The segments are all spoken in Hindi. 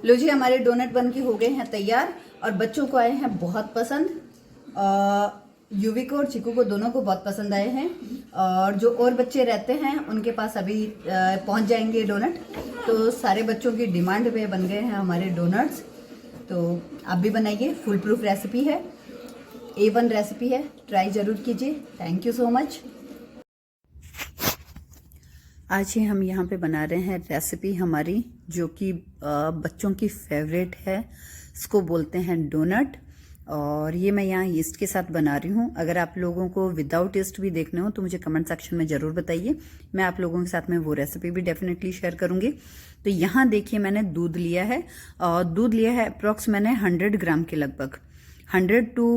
लो जी, हमारे डोनट बन के हो गए हैं तैयार और बच्चों को आए हैं बहुत पसंद। युवी को और चिकू को दोनों को बहुत पसंद आए हैं और जो और बच्चे रहते हैं उनके पास अभी पहुंच जाएंगे डोनट। तो सारे बच्चों की डिमांड पे बन गए हैं हमारे डोनट्स। तो आप भी बनाइए, फुल प्रूफ रेसिपी है, A1 रेसिपी है, ट्राई ज़रूर कीजिए। Thank you so much. आज ही हम यहाँ पे बना रहे हैं रेसिपी हमारी जो कि बच्चों की फेवरेट है। इसको बोलते हैं डोनट और ये मैं यहाँ ईस्ट के साथ बना रही हूँ। अगर आप लोगों को विदाउट ईस्ट भी देखने हो तो मुझे कमेंट सेक्शन में ज़रूर बताइए, मैं आप लोगों के साथ में वो रेसिपी भी डेफिनेटली शेयर करूँगी। तो यहाँ देखिए मैंने दूध लिया है और दूध लिया है अप्रॉक्स मैंने 100 ग्राम के लगभग, 100 to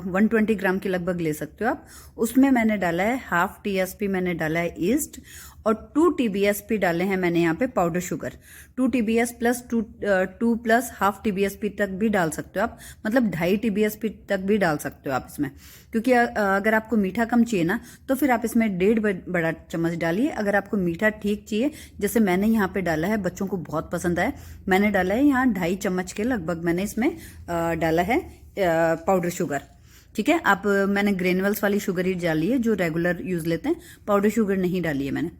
120 ग्राम के लगभग ले सकते हो आप। उसमें मैंने डाला है हाफ TSP मैंने डाला है ईस्ट और 2 TBSP डाले हैं मैंने यहाँ पे powder sugar. 2 TBS plus 2 plus half TBSP तक भी डाल सकते हो आप, मतलब 2.5 TBSP तक भी डाल सकते हो आप इसमें, क्योंकि अगर आपको मीठा कम चाहिए ना तो फिर आप इसमें 1.5 बड़ा चम्मच डालिए। अगर आपको मीठा ठीक चाहिए, जैसे मैंने यहाँ पे डाला है, बच्चों को बहुत पसंद आया, मैंने डाला है यहाँ 2.5 चम्मच के लगभग मैंने इसमें डाला है पाउडर शुगर। ठीक है, आप मैंने ग्रेनुअल्स वाली शुगर ही डाली है जो रेगुलर यूज लेते हैं, पाउडर शुगर नहीं डाली है मैंने।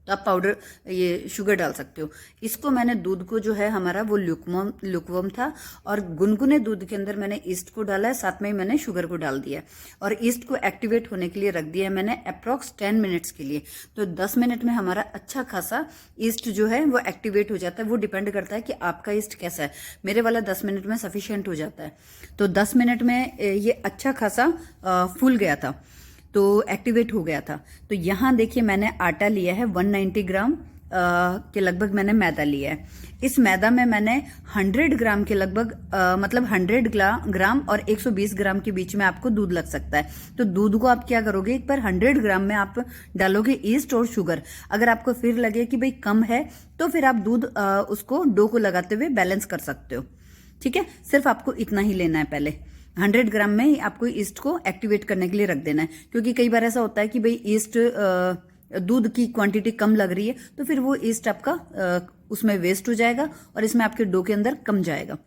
तो आप पाउडर ये शुगर डाल सकते हो। इसको मैंने दूध को जो है हमारा वो लुकवम था और गुनगुने दूध के अंदर मैंने ईस्ट को डाला है, साथ में ही मैंने शुगर को डाल दिया और ईस्ट को एक्टिवेट होने के लिए रख दिया है मैंने अप्रॉक्स 10 मिनट्स के लिए। तो 10 मिनट में हमारा अच्छा खासा ईस्ट जो है वो एक्टिवेट हो जाता है। वो डिपेंड करता है कि आपका ईस्ट कैसा है। मेरे वाला 10 मिनट में सफिशियंट हो जाता है। तो 10 मिनट में ये अच्छा खासा फूल गया था, तो एक्टिवेट हो गया था। तो यहाँ देखिए मैंने आटा लिया है 190 ग्राम के लगभग मैंने मैदा लिया है। इस मैदा में मैंने 100 ग्राम के लगभग मतलब 100 ग्राम और 120 ग्राम के बीच में आपको दूध लग सकता है। तो दूध को आप क्या करोगे, एक बार 100 ग्राम में आप डालोगे ईस्ट और शुगर। अगर आपको फिर लगे कि भाई कम है तो फिर आप दूध उसको डो को लगाते हुए बैलेंस कर सकते हो। ठीक है, सिर्फ आपको इतना ही लेना है। पहले 100 ग्राम में ही आपको ईस्ट को एक्टिवेट करने के लिए रख देना है, क्योंकि कई बार ऐसा होता है कि भाई ईस्ट दूध की क्वांटिटी कम लग रही है तो फिर वो ईस्ट आपका उसमें वेस्ट हो जाएगा और इसमें आपके डो के अंदर कम जाएगा।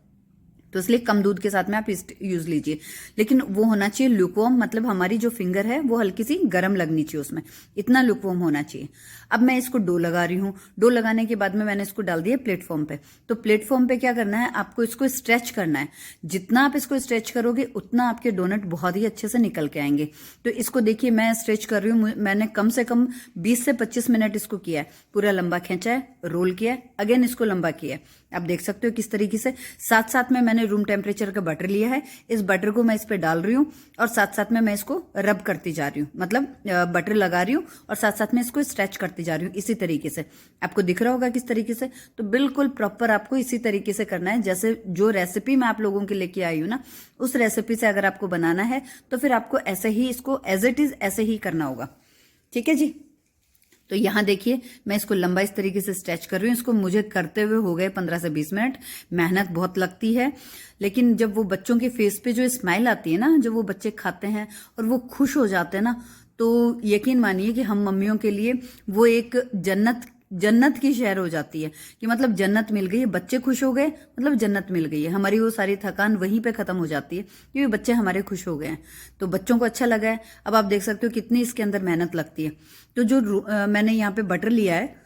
तो इसलिए कम दूध के साथ में आप ईस्ट यूज लीजिए, लेकिन वो होना चाहिए लुकवॉर्म, मतलब हमारी जो फिंगर है वो हल्की सी गर्म लगनी चाहिए, उसमें इतना लुकवॉर्म होना चाहिए। अब मैं इसको डो लगा रही हूँ। डो लगाने के बाद में मैंने इसको डाल दिया प्लेटफॉर्म पे। तो प्लेटफॉर्म पे क्या करना है, आपको इसको स्ट्रेच करना है। जितना आप इसको स्ट्रेच करोगे उतना आपके डोनट बहुत ही अच्छे से निकल के आएंगे। तो इसको देखिए मैं स्ट्रेच कर रही हूँ, मैंने कम से कम 20 से 25 मिनट इसको किया है। पूरा लंबा खींचा है, रोल किया है, अगेन इसको लंबा किया है। आप देख सकते हो किस तरीके से। साथ साथ में मैंने रूम टेम्परेचर का बटर लिया है, इस बटर को मैं इस पे डाल रही हूँ और साथ साथ में मैं इसको रब करती जा रही हूँ, मतलब बटर लगा रही हूँ और साथ साथ में इसको स्ट्रेच करती जा रही हूँ। इसी तरीके से आपको दिख रहा होगा किस तरीके से। तो बिल्कुल प्रॉपर आपको इसी तरीके से करना है, जैसे जो रेसिपी मैं आप लोगों के लेके आई हूँ ना, उस रेसिपी से अगर आपको बनाना है तो फिर आपको ऐसे ही इसको एज इट इज ऐसे ही करना होगा। ठीक है जी। तो यहाँ देखिए मैं इसको लंबा इस तरीके से स्ट्रेच कर रही हूँ। इसको मुझे करते हुए हो गए 15 से 20 मिनट। मेहनत बहुत लगती है, लेकिन जब वो बच्चों के फेस पे जो स्माइल आती है ना, जब वो बच्चे खाते हैं और वो खुश हो जाते हैं ना, तो यकीन मानिए कि हम मम्मियों के लिए वो एक जन्नत की शहर हो जाती है कि मतलब जन्नत मिल गई है। बच्चे खुश हो गए मतलब जन्नत मिल गई है। हमारी वो सारी थकान वहीं पे खत्म हो जाती है क्योंकि बच्चे हमारे खुश हो गए हैं, तो बच्चों को अच्छा लगा है। अब आप देख सकते हो कितनी इसके अंदर मेहनत लगती है। तो जो मैंने यहाँ पे बटर लिया है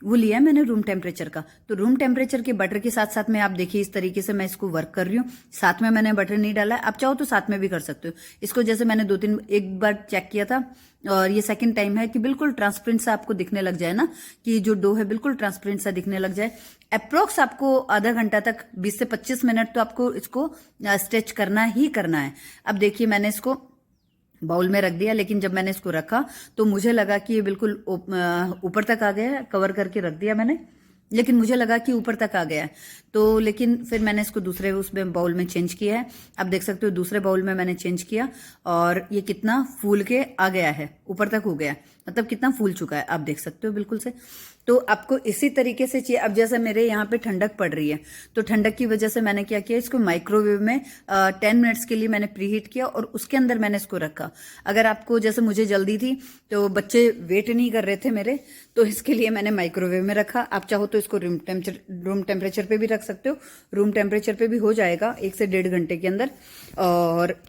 वो लिया है मैंने रूम टेम्परेचर का। तो रूम टेम्परेचर के बटर के साथ साथ में आप देखिए इस तरीके से मैं इसको वर्क कर रही हूँ। साथ में मैंने बटर नहीं डाला है, आप चाहो तो साथ में भी कर सकते हो इसको। जैसे मैंने एक बार चेक किया था और ये सेकंड टाइम है कि बिल्कुल ट्रांसपेरेंट सा आपको दिखने लग जाए ना, कि जो डो है बिल्कुल ट्रांसपेरेंट सा दिखने लग जाए। अप्रोक्स आपको आधा घंटा तक 20 से 25 मिनट तो आपको इसको स्ट्रेच करना ही करना है। अब देखिए मैंने इसको बाउल में रख दिया, लेकिन जब मैंने इसको रखा तो मुझे लगा कि ये बिल्कुल ऊपर तक आ गया है। कवर करके रख दिया मैंने, लेकिन मुझे लगा कि ऊपर तक आ गया है। तो लेकिन फिर मैंने इसको दूसरे उसमें बाउल में चेंज किया है। आप देख सकते हो दूसरे बाउल में मैंने चेंज किया और ये कितना फूल के आ गया है, ऊपर तक हो गया, मतलब कितना फूल चुका है आप देख सकते हो बिल्कुल से। तो आपको इसी तरीके से चाहिए। अब जैसे मेरे यहाँ पे ठंडक पड़ रही है, तो ठंडक की वजह से मैंने क्या किया, इसको माइक्रोवेव में 10 मिनट्स के लिए मैंने प्रीहीट किया और उसके अंदर मैंने इसको रखा। अगर आपको, जैसे मुझे जल्दी थी तो बच्चे वेट नहीं कर रहे थे मेरे, तो इसके लिए मैंने माइक्रोवेव में रखा। आप चाहो तो इसको रूम टेम्परेचर पे भी रख सकते हो, रूम टेम्परेचर पे भी हो जाएगा 1 से 1.5 घंटे के अंदर। और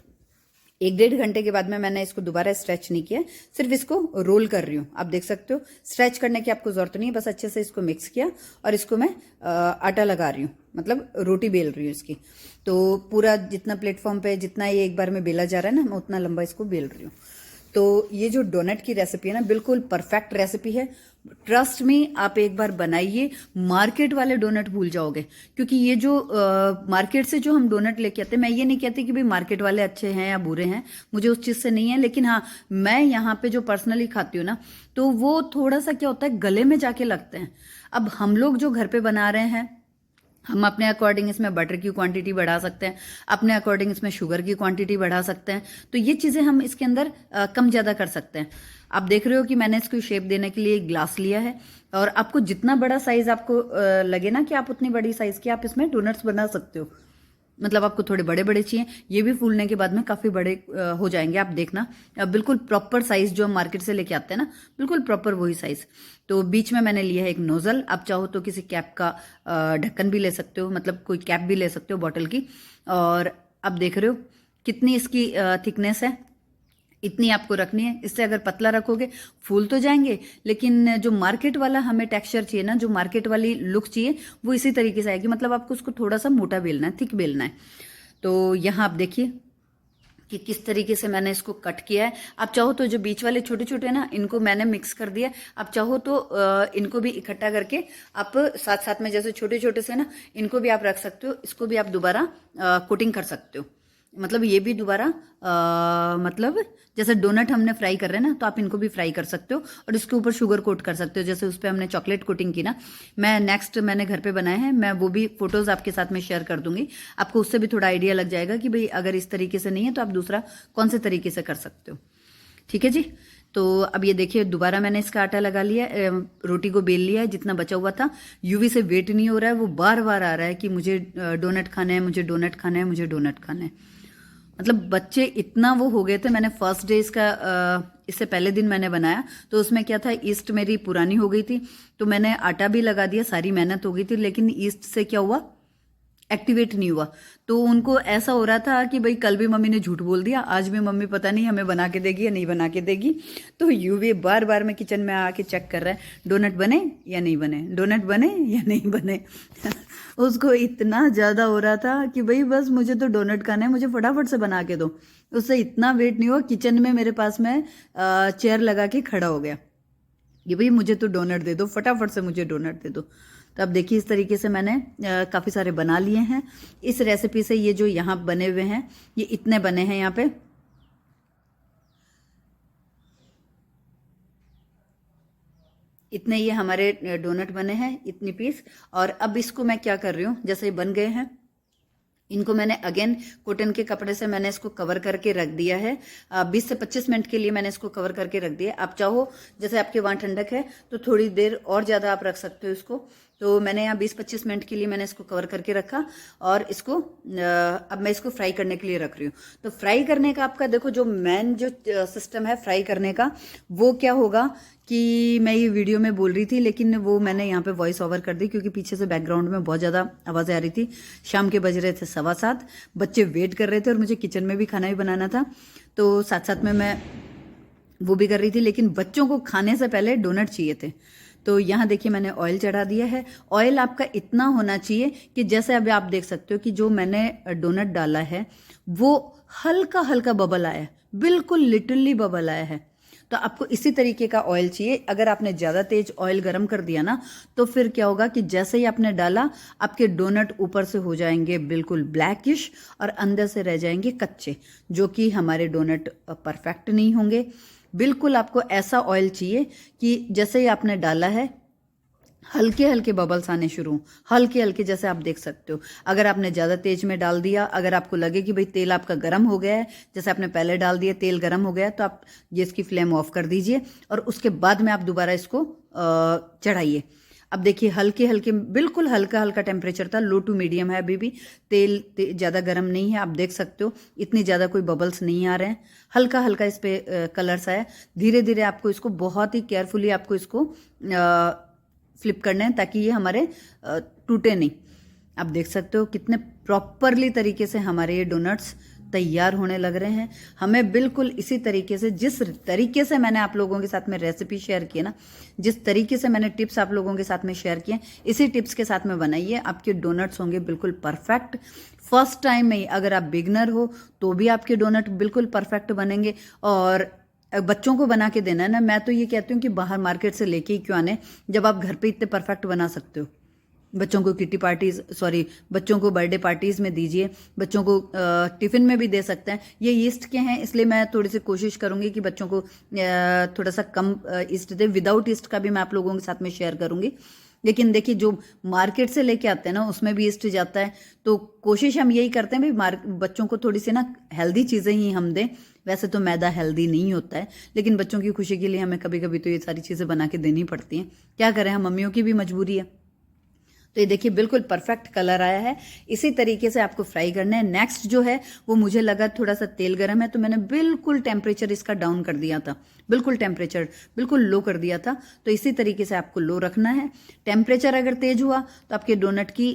1-1.5 घंटे के बाद में मैंने इसको दोबारा स्ट्रेच नहीं किया, सिर्फ इसको रोल कर रही हूँ। आप देख सकते हो, स्ट्रेच करने की आपको जरूरत नहीं है, बस अच्छे से इसको मिक्स किया और इसको मैं आटा लगा रही हूँ, मतलब रोटी बेल रही हूँ इसकी। तो पूरा जितना प्लेटफॉर्म पे जितना ये एक बार में बेला जा रहा है ना, मैं उतना लंबा इसको बेल रही हूँ। तो ये जो डोनट की रेसिपी है ना, बिल्कुल परफेक्ट रेसिपी है। ट्रस्ट में आप एक बार बनाइए, मार्केट वाले डोनट भूल जाओगे। क्योंकि ये जो मार्केट से जो हम डोनट लेके आते हैं, मैं ये नहीं कहती कि भाई मार्केट वाले अच्छे हैं या बुरे हैं, मुझे उस चीज़ से नहीं है, लेकिन हाँ, मैं यहाँ पे जो पर्सनली खाती हूँ ना, तो वो थोड़ा सा क्या होता है, गले में जाके लगते हैं। अब हम लोग जो घर पे बना रहे हैं, हम अपने अकॉर्डिंग इसमें बटर की क्वांटिटी बढ़ा सकते हैं, अपने अकॉर्डिंग इसमें शुगर की क्वांटिटी बढ़ा सकते हैं। तो ये चीज़ें हम इसके अंदर कम ज़्यादा कर सकते हैं। आप देख रहे हो कि मैंने इसको शेप देने के लिए एक ग्लास लिया है, और आपको जितना बड़ा साइज आपको लगे ना कि आप उतनी बड़ी साइज की आप इसमें डोनट्स बना सकते हो। मतलब आपको थोड़े बड़े बड़े चाहिए, ये भी फूलने के बाद में काफ़ी बड़े हो जाएंगे। आप देखना, बिल्कुल प्रॉपर साइज जो हम मार्केट से लेके आते हैं ना, बिल्कुल प्रॉपर वही साइज। तो बीच में मैंने लिया है एक नोजल। आप चाहो तो किसी कैप का ढक्कन भी ले सकते हो, मतलब कोई कैप भी ले सकते हो बॉटल की। और आप देख रहे हो कितनी इसकी थिकनेस है, इतनी आपको रखनी है। इससे अगर पतला रखोगे फूल तो जाएंगे, लेकिन जो मार्केट वाला हमें टेक्सचर चाहिए ना, जो मार्केट वाली लुक चाहिए, वो इसी तरीके से आएगी। मतलब आपको उसको थोड़ा सा मोटा बेलना है, थिक बेलना है। तो यहाँ आप देखिए कि किस तरीके से मैंने इसको कट किया है। आप चाहो तो जो बीच वाले छोटे छोटे ना, इनको मैंने मिक्स कर दिया। आप चाहो तो इनको भी इकट्ठा करके आप साथ साथ में, जैसे छोटे छोटे से ना, इनको भी आप रख सकते हो। इसको भी आप दोबारा कोटिंग कर सकते हो। मतलब ये भी दोबारा मतलब जैसे डोनट हमने फ्राई कर रहे हैं ना, तो आप इनको भी फ्राई कर सकते हो और इसके ऊपर शुगर कोट कर सकते हो। जैसे उस पर हमने चॉकलेट कोटिंग की ना, मैं नेक्स्ट मैंने घर पे बनाए हैं, मैं वो भी फोटोज आपके साथ में शेयर कर दूंगी। आपको उससे भी थोड़ा आइडिया लग जाएगा कि भाई अगर इस तरीके से नहीं है तो आप दूसरा कौन से तरीके से कर सकते हो। ठीक है जी। तो अब ये देखिए, दोबारा मैंने इसका आटा लगा लिया, रोटी को बेल लिया है जितना बचा हुआ था। यूवी से वेट नहीं हो रहा है, वो बार बार आ रहा है कि मुझे डोनट खाना है, मुझे डोनट खाना है, मुझे डोनट खाना है। मतलब बच्चे इतना वो हो गए थे। मैंने फर्स्ट डे इसका इससे पहले दिन मैंने बनाया, तो उसमें क्या था, ईस्ट मेरी पुरानी हो गई थी, तो मैंने आटा भी लगा दिया, सारी मेहनत हो गई थी, लेकिन ईस्ट से क्या हुआ, एक्टिवेट नहीं हुआ। तो उनको ऐसा हो रहा था कि भाई कल भी मम्मी ने झूठ बोल दिया, आज भी मम्मी पता नहीं हमें बना के देगी या नहीं बना के देगी। तो यूवी बार बार में किचन में आके चेक कर रहा है, डोनट बने या नहीं बने, डोनट बने या नहीं बने। उसको इतना ज़्यादा हो रहा था कि भाई बस मुझे तो डोनट खाना है, मुझे फटाफट से बना के दो। उससे इतना वेट नहीं हुआ, किचन में मेरे पास में चेयर लगा के खड़ा हो गया कि भाई मुझे तो डोनट दे दो, फटाफट से मुझे डोनट दे दो। तो अब देखिए, इस तरीके से मैंने काफ़ी सारे बना लिए हैं इस रेसिपी से। ये जो यहाँ बने हुए हैं, ये इतने बने हैं यहाँ पे। इतने ये हमारे डोनट बने हैं, इतनी पीस। और अब इसको मैं क्या कर रही हूँ, जैसे ये बन गए हैं, इनको मैंने अगेन कॉटन के कपड़े से मैंने इसको कवर करके रख दिया है। 20 से 25 मिनट के लिए मैंने इसको कवर करके रख दिया। आप चाहो, जैसे आपके वहाँ ठंडक है तो थोड़ी देर और ज़्यादा आप रख सकते हो इसको। तो मैंने यहाँ 20-25 मिनट के लिए मैंने इसको कवर करके रखा, और इसको अब मैं इसको फ्राई करने के लिए रख रही हूँ। तो फ्राई करने का आपका देखो, जो मेन जो सिस्टम है फ्राई करने का, वो क्या होगा कि मैं ये वीडियो में बोल रही थी, लेकिन वो मैंने यहाँ पे वॉइस ओवर कर दी, क्योंकि पीछे से बैकग्राउंड में बहुत ज़्यादा आवाज़ें आ रही थी। शाम के बज रहे थे 7:15, बच्चे वेट कर रहे थे और मुझे किचन में भी खाना भी बनाना था, तो साथ साथ में मैं वो भी कर रही थी। लेकिन बच्चों को खाने से पहले डोनट चाहिए थे। तो यहाँ देखिए, मैंने ऑयल चढ़ा दिया है। ऑयल आपका इतना होना चाहिए कि जैसे अभी आप देख सकते हो कि जो मैंने डोनट डाला है वो हल्का हल्का बबल आया है, बिल्कुल लिटरली बबल आया है। तो आपको इसी तरीके का ऑयल चाहिए। अगर आपने ज़्यादा तेज ऑयल गर्म कर दिया ना, तो फिर क्या होगा कि जैसे ही आपने डाला, आपके डोनट ऊपर से हो जाएंगे बिल्कुल ब्लैकिश और अंदर से रह जाएंगे कच्चे, जो कि हमारे डोनट परफेक्ट नहीं होंगे। बिल्कुल आपको ऐसा ऑयल चाहिए कि जैसे ही आपने डाला है, हल्के हल्के बबल्स आने शुरू, हल्के हल्के, जैसे आप देख सकते हो। अगर आपने ज़्यादा तेज में डाल दिया, अगर आपको लगे कि भाई तेल आपका गर्म हो गया है, जैसे आपने पहले डाल दिया तेल गर्म हो गया, तो आप ये इसकी फ्लेम ऑफ कर दीजिए और उसके बाद में आप दोबारा इसको चढ़ाइए। अब देखिए हल्के हल्के, बिल्कुल हल्का हल्का टेम्परेचर था, लो टू मीडियम है अभी भी। तेल ज़्यादा गर्म नहीं है, आप देख सकते हो इतनी ज़्यादा कोई बबल्स नहीं आ रहे हैं, हल्का हल्का इस पर कलर्स आया। धीरे धीरे आपको इसको बहुत ही केयरफुली आपको इसको फ्लिप करना है ताकि ये हमारे टूटे नहीं। आप देख सकते हो कितने प्रॉपरली तरीके से हमारे ये डोनट्स तैयार होने लग रहे हैं। हमें बिल्कुल इसी तरीके से, जिस तरीके से मैंने आप लोगों के साथ में रेसिपी शेयर की है ना, जिस तरीके से मैंने टिप्स आप लोगों के साथ में शेयर किए, इसी टिप्स के साथ में बनाइए, आपके डोनट्स होंगे बिल्कुल परफेक्ट। फर्स्ट टाइम में ही अगर आप बिगनर हो तो भी आपके डोनट बिल्कुल परफेक्ट बनेंगे। और बच्चों को बना के देना है ना, मैं तो ये कहती हूँ कि बाहर मार्केट से लेके ही क्यों आने, जब आप घर पे इतने परफेक्ट बना सकते हो। बच्चों को किटी पार्टीज, बच्चों को बर्थडे पार्टीज में दीजिए, बच्चों को टिफिन में भी दे सकते हैं। ये ईस्ट के हैं इसलिए मैं थोड़ी सी कोशिश करूंगी कि बच्चों को थोड़ा सा कम ईस्ट दे। विदाउट ईस्ट का भी मैं आप लोगों के साथ में शेयर करूंगी। लेकिन देखिए जो मार्केट से लेके आते हैं ना उसमें भी ईस्ट जाता है, तो कोशिश हम यही करते हैं भाई बच्चों को थोड़ी सी ना हेल्दी चीज़ें ही हम दें। वैसे तो मैदा हेल्दी नहीं होता है, लेकिन बच्चों की खुशी के लिए हमें कभी कभी तो ये सारी चीज़ें बना के देनी पड़ती हैं। क्या करें, हम मम्मियों की भी मजबूरी है। तो ये देखिए बिल्कुल परफेक्ट कलर आया है। इसी तरीके से आपको फ्राई करना है। नेक्स्ट जो है वो मुझे लगा थोड़ा सा तेल गर्म है तो मैंने बिल्कुल टेम्परेचर इसका डाउन कर दिया था, बिल्कुल टेम्परेचर बिल्कुल लो कर दिया था। तो इसी तरीके से आपको लो रखना है। टेम्परेचर अगर तेज हुआ तो आपके डोनट की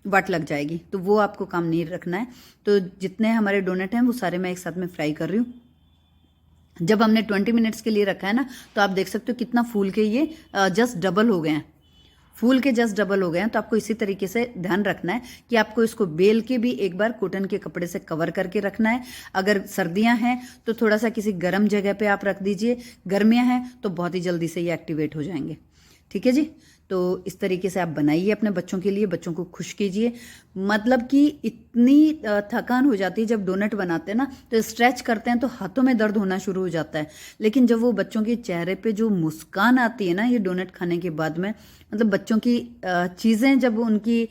वाट लग जाएगी, तो वो आपको काम नहीं रखना है। तो जितने हमारे डोनट हैं वो सारे मैं एक साथ में फ्राई कर रही हूँ। जब हमने 20 मिनट्स के लिए रखा है ना, तो आप देख सकते हो कितना फूल के ये जस्ट डबल हो गए हैं, फूल के जस्ट डबल हो गए हैं। तो आपको इसी तरीके से ध्यान रखना है कि आपको इसको बेल के भी एक बार कॉटन के कपड़े से कवर करके रखना है। अगर सर्दियां हैं तो थोड़ा सा किसी गर्म जगह पे आप रख दीजिए, गर्मियां हैं तो बहुत ही जल्दी से ये एक्टिवेट हो जाएंगे। ठीक है जी, तो इस तरीके से आप बनाइए अपने बच्चों के लिए, बच्चों को खुश कीजिए। मतलब कि इतनी थकान हो जाती है जब डोनट बनाते हैं ना, तो स्ट्रेच करते हैं तो हाथों में दर्द होना शुरू हो जाता है। लेकिन जब वो बच्चों के चेहरे पे जो मुस्कान आती है ना ये डोनट खाने के बाद में, मतलब बच्चों की चीज़ें जब उनकी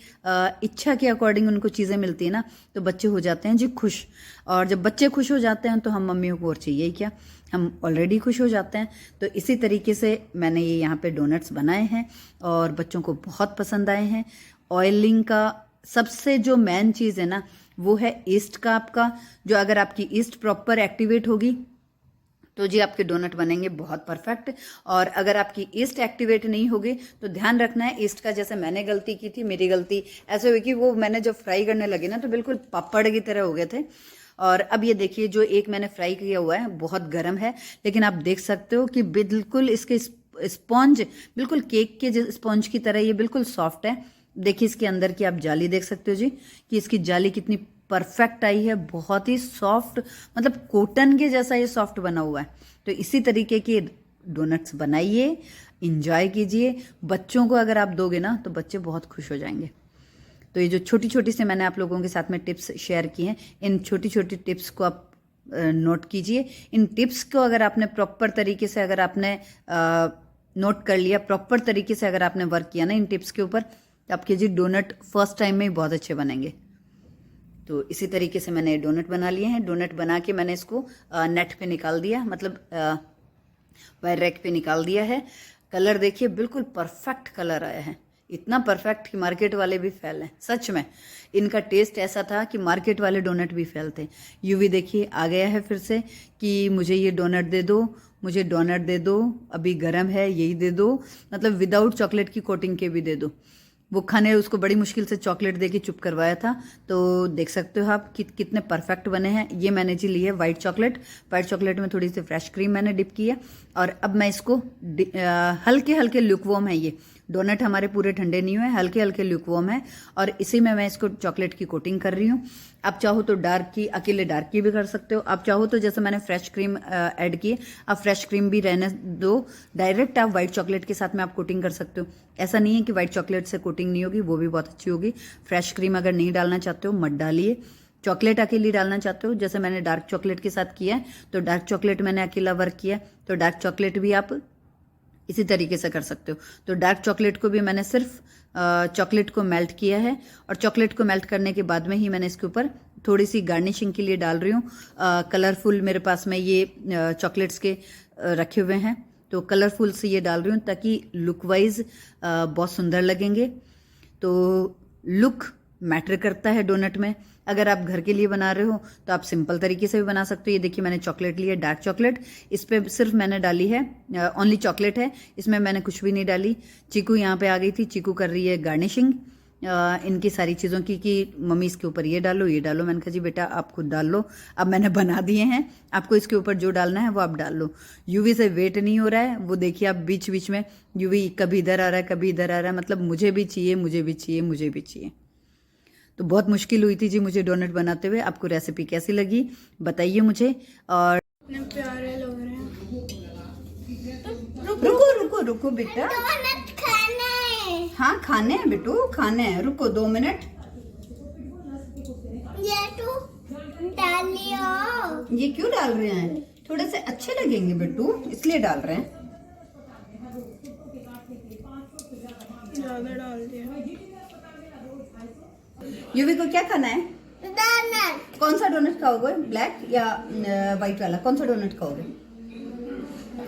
इच्छा के अकॉर्डिंग उनको चीज़ें मिलती है ना, तो बच्चे हो जाते हैं जी खुश। और जब बच्चे खुश हो जाते हैं तो हम मम्मियों को और चाहिए क्या, हम ऑलरेडी खुश हो जाते हैं। तो इसी तरीके से मैंने ये यहाँ पे डोनट्स बनाए हैं और बच्चों को बहुत पसंद आए हैं। ऑयलिंग का सबसे जो मेन चीज़ है ना वो है ईस्ट का आपका, जो अगर आपकी ईस्ट प्रॉपर एक्टिवेट होगी तो जी आपके डोनट बनेंगे बहुत परफेक्ट। और अगर आपकी ईस्ट एक्टिवेट नहीं होगी तो ध्यान रखना है ईस्ट का, जैसे मैंने गलती की थी, मेरी गलती ऐसे हुई कि वो मैंने जब फ्राई करने लगी ना तो बिल्कुल पापड़ की तरह हो गए थे। और अब ये देखिए जो एक मैंने फ्राई किया हुआ है बहुत गर्म है, लेकिन आप देख सकते हो कि बिल्कुल इसके स्पॉन्ज बिल्कुल केक के स्पॉन्ज की तरह ये बिल्कुल सॉफ्ट है। देखिए इसके अंदर की आप जाली देख सकते हो जी कि इसकी जाली कितनी परफेक्ट आई है, बहुत ही सॉफ्ट, मतलब कॉटन के जैसा ये सॉफ्ट बना हुआ है। तो इसी तरीके के डोनट्स बनाइए, इंजॉय कीजिए। बच्चों को अगर आप दोगे ना तो बच्चे बहुत खुश हो जाएंगे। तो ये जो छोटी छोटी से मैंने आप लोगों के साथ में टिप्स शेयर की हैं, इन छोटी छोटी टिप्स को आप नोट कीजिए। इन टिप्स को अगर आपने प्रॉपर तरीके से अगर आपने नोट कर लिया, प्रॉपर तरीके से अगर आपने वर्क किया ना इन टिप्स के ऊपर, तो आपके जी डोनट फर्स्ट टाइम में ही बहुत अच्छे बनेंगे। तो इसी तरीके से मैंने डोनट बना लिए हैं। डोनट बना के मैंने इसको नेट पे निकाल दिया, मतलब वायर रैक पे निकाल दिया है। कलर देखिए बिल्कुल परफेक्ट कलर आया है, इतना परफेक्ट कि मार्केट वाले भी फेल हैं। सच में इनका टेस्ट ऐसा था कि मार्केट वाले डोनट भी फेल थे। यूवी देखिए आ गया है फिर से कि मुझे ये डोनट दे दो, मुझे डोनट दे दो, अभी गर्म है यही दे दो, मतलब विदाउट चॉकलेट की कोटिंग के भी दे दो। वो खाने उसको बड़ी मुश्किल से चॉकलेट दे के चुप करवाया था। तो देख सकते हो आप कितने परफेक्ट बने हैं। ये मैंने जी ली है वाइट चॉकलेट, वाइट चॉकलेट में थोड़ी सी फ्रेश क्रीम मैंने डिप की है। और अब मैं इसको हल्के हल्के ल्यूकवॉर्म है, ये डोनट हमारे पूरे ठंडे नहीं हुए, हल्के हल्के ल्यूकवॉर्म है, और इसी में मैं इसको चॉकलेट की कोटिंग कर रही हूँ। आप चाहो तो डार्क की, अकेले डार्क की भी कर सकते हो। आप चाहो तो जैसे मैंने फ्रेश क्रीम ऐड की, आप फ्रेश क्रीम भी रहने दो, डायरेक्ट आप व्हाइट चॉकलेट के साथ में आप कोटिंग कर सकते हो। ऐसा नहीं है कि व्हाइट चॉकलेट से कोटिंग नहीं होगी, वो भी बहुत अच्छी होगी। फ्रेश क्रीम अगर नहीं डालना चाहते हो मत डालिए। चॉकलेट अकेली डालना चाहते हो, जैसे मैंने डार्क चॉकलेट के साथ किया है, तो डार्क चॉकलेट मैंने अकेला वर्क किया, तो डार्क चॉकलेट भी आप इसी तरीके से कर सकते हो। तो डार्क चॉकलेट को भी मैंने सिर्फ चॉकलेट को मेल्ट किया है, और चॉकलेट को मेल्ट करने के बाद में ही मैंने इसके ऊपर थोड़ी सी गार्निशिंग के लिए डाल रही हूँ। कलरफुल मेरे पास में ये चॉकलेट्स के रखे हुए हैं, तो कलरफुल से ये डाल रही हूँ ताकि लुक वाइज बहुत सुंदर लगेंगे। तो लुक मैटर करता है डोनट में। अगर आप घर के लिए बना रहे हो तो आप सिंपल तरीके से भी बना सकते हो। ये देखिए मैंने चॉकलेट ली है, डार्क चॉकलेट। इस पे सिर्फ मैंने डाली है ओनली चॉकलेट है, इसमें मैंने कुछ भी नहीं डाली। चीकू यहाँ पे आ गई थी, चीकू कर रही है गार्निशिंग इनकी सारी चीज़ों की कि मम्मी इसके ऊपर ये डालो ये डालो। मैंने कहा जी बेटा आप खुद डाल लो, अब मैंने बना दिए हैं, आपको इसके ऊपर जो डालना है वो आप डाल लो। यूवी से वेट नहीं हो रहा है, वो देखिए आप बीच बीच में यूवी कभी इधर आ रहा है कभी इधर आ रहा है, मतलब मुझे भी चाहिए मुझे भी चाहिए मुझे भी चाहिए। तो बहुत मुश्किल हुई थी जी मुझे डोनट बनाते हुए। आपको रेसिपी कैसी लगी बताइए मुझे। और प्यारे लग रहे हैं। रुको रुको रुको बेटा, डोनट खाना है। हाँ खाने हैं बेटू खाने हैं, रुको 2 मिनट। ये तो डालियो। ये क्यों डाल रहे हैं? थोड़े से अच्छे लगेंगे बेटू इसलिए डाल रहे हैं। ज्यादा डाल दिया। यूवी को क्या खाना है? डोनट। कौन सा डोनट खाओगे, ब्लैक या व्हाइट वाला? कौन सा डोनट खाओगे?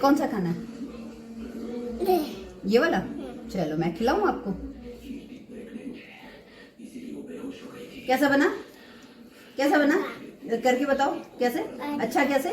कौन सा खाना है? ये वाला? चलो मैं खिलाऊं आपको। कैसा बना? कैसा बना करके बताओ कैसे? अच्छा कैसे?